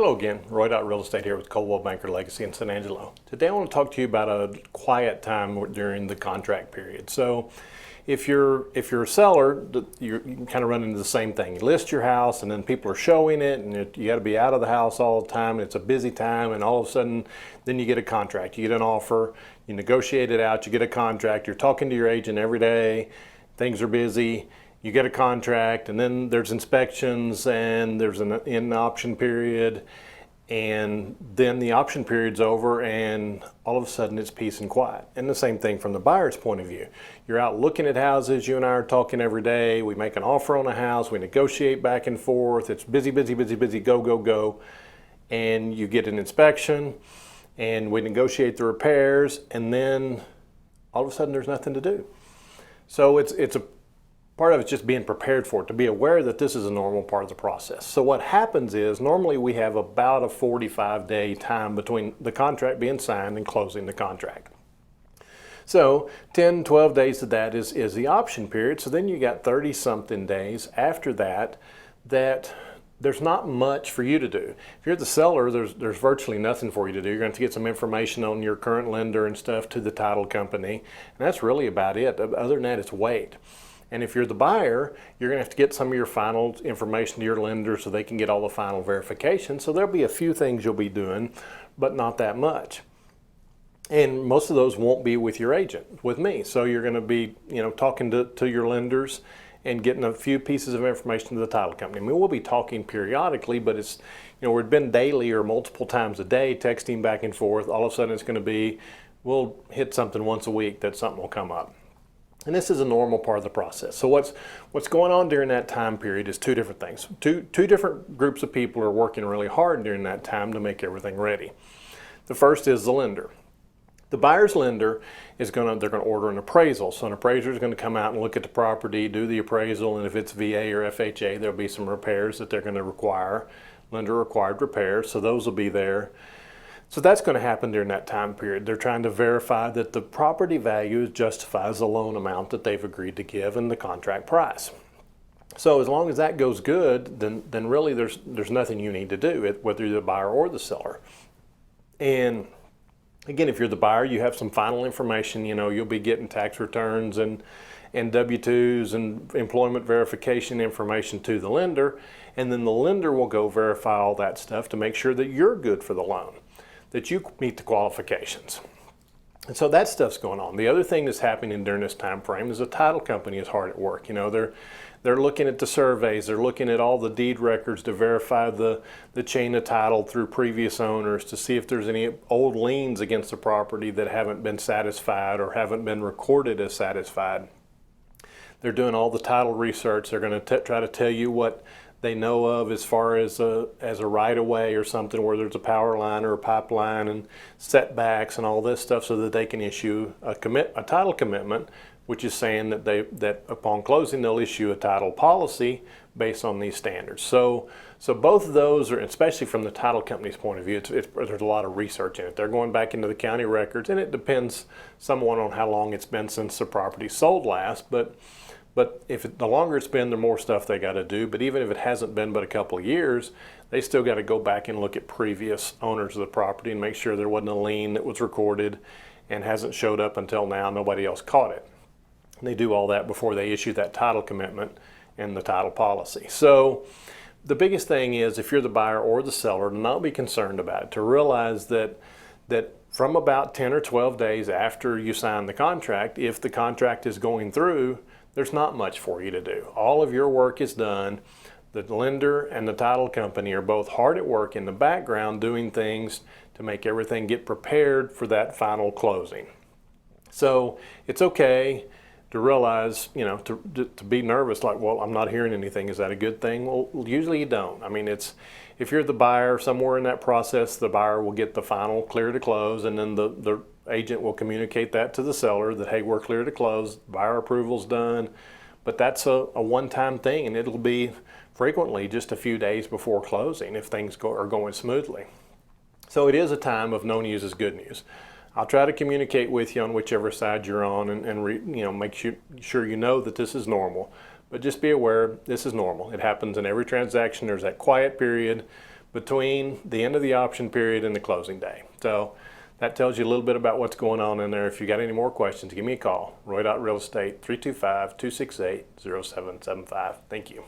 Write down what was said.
Hello again, Roy.RealEstate here with Coldwell Banker Legacy in San Angelo. Today I want to talk to you about a quiet time during the contract period. So if you're a seller, you can kind of run into the same thing. You list your house and then people are showing it and you got to be out of the house all the time. And it's a busy time and all of a sudden then you get a contract. You get an offer, you negotiate it out, you get a contract, you're talking to your agent every day, things are busy. You get a contract and then there's inspections and there's an in-option period, and then the option period's over and all of a sudden it's peace and quiet. And the same thing from the buyer's point of view. You're out looking at houses, you and I are talking every day, we make an offer on a house, we negotiate back and forth, it's busy, busy, busy, busy, go, go, go. And you get an inspection and we negotiate the repairs and then all of a sudden there's nothing to do. So it's a part of it's just being prepared for it, to be aware that this is a normal part of the process. So what happens is normally we have about a 45-day time between the contract being signed and closing the contract. So 10, 12 days of that is the option period. So then you got 30-something days after that there's not much for you to do. If you're the seller, there's virtually nothing for you to do. You're going to get some information on your current lender and stuff to the title company, and that's really about it. Other than that, it's wait. And if you're the buyer, you're going to have to get some of your final information to your lender so they can get all the final verification. So there'll be a few things you'll be doing, but not that much. And most of those won't be with your agent, with me. So you're going to be, talking to your lenders and getting a few pieces of information to the title company. I mean, we'll be talking periodically, but it's, we've been daily or multiple times a day texting back and forth. All of a sudden it's going to be, we'll hit something once a week that something will come up. And this is a normal part of the process. So what's going on during that time period is two different things. Two different groups of people are working really hard during that time to make everything ready. The first is the lender. The buyer's lender they're going to order an appraisal. So an appraiser is going to come out and look at the property, do the appraisal, and if it's VA or FHA, there'll be some repairs that they're going to require, lender required repairs, so those will be there. So that's going to happen during that time period. They're trying to verify that the property value justifies the loan amount that they've agreed to give and the contract price. So as long as that goes good, then really there's nothing you need to do, whether you're the buyer or the seller. And again, if you're the buyer, you have some final information. You'll be getting tax returns and W-2s and employment verification information to the lender, and then the lender will go verify all that stuff to make sure that you're good for the loan, that you meet the qualifications. And so that stuff's going on. The other thing that's happening during this time frame is the title company is hard at work. They're looking at the surveys, they're looking at all the deed records to verify the chain of title through previous owners to see if there's any old liens against the property that haven't been satisfied or haven't been recorded as satisfied. They're doing all the title research. They're going to try to tell you what they know of as far as a right-of-way or something where there's a power line or a pipeline and setbacks and all this stuff, so that they can issue a title commitment, which is saying that upon closing they'll issue a title policy based on these standards. So both of those are, especially from the title company's point of view, there's a lot of research in it. They're going back into the county records, and it depends somewhat on how long it's been since the property sold last, but the longer it's been, the more stuff they got to do. But even if it hasn't been but a couple of years, they still got to go back and look at previous owners of the property and make sure there wasn't a lien that was recorded and hasn't showed up until now. Nobody else caught it. And they do all that before they issue that title commitment and the title policy. So the biggest thing is, if you're the buyer or the seller, to not be concerned about it, to realize that from about 10 or 12 days after you sign the contract, if the contract is going through, there's not much for you to do. All of your work is done. The lender and the title company are both hard at work in the background doing things to make everything get prepared for that final closing. So it's okay to realize, to be nervous, like, well, I'm not hearing anything. Is that a good thing? Well, usually you don't. I mean, if you're the buyer, somewhere in that process, the buyer will get the final clear to close, and then the agent will communicate that to the seller that, hey, we're clear to close, buyer approval's done. But that's a one-time thing, and it'll be frequently just a few days before closing if things are going smoothly. So it is a time of no news is good news. I'll try to communicate with you on whichever side you're on and make sure you know that this is normal. But just be aware, this is normal. It happens in every transaction. There's that quiet period between the end of the option period and the closing day. So that tells you a little bit about what's going on in there. If you got any more questions, give me a call. Roy.RealEstate, 325-268-0775. Thank you.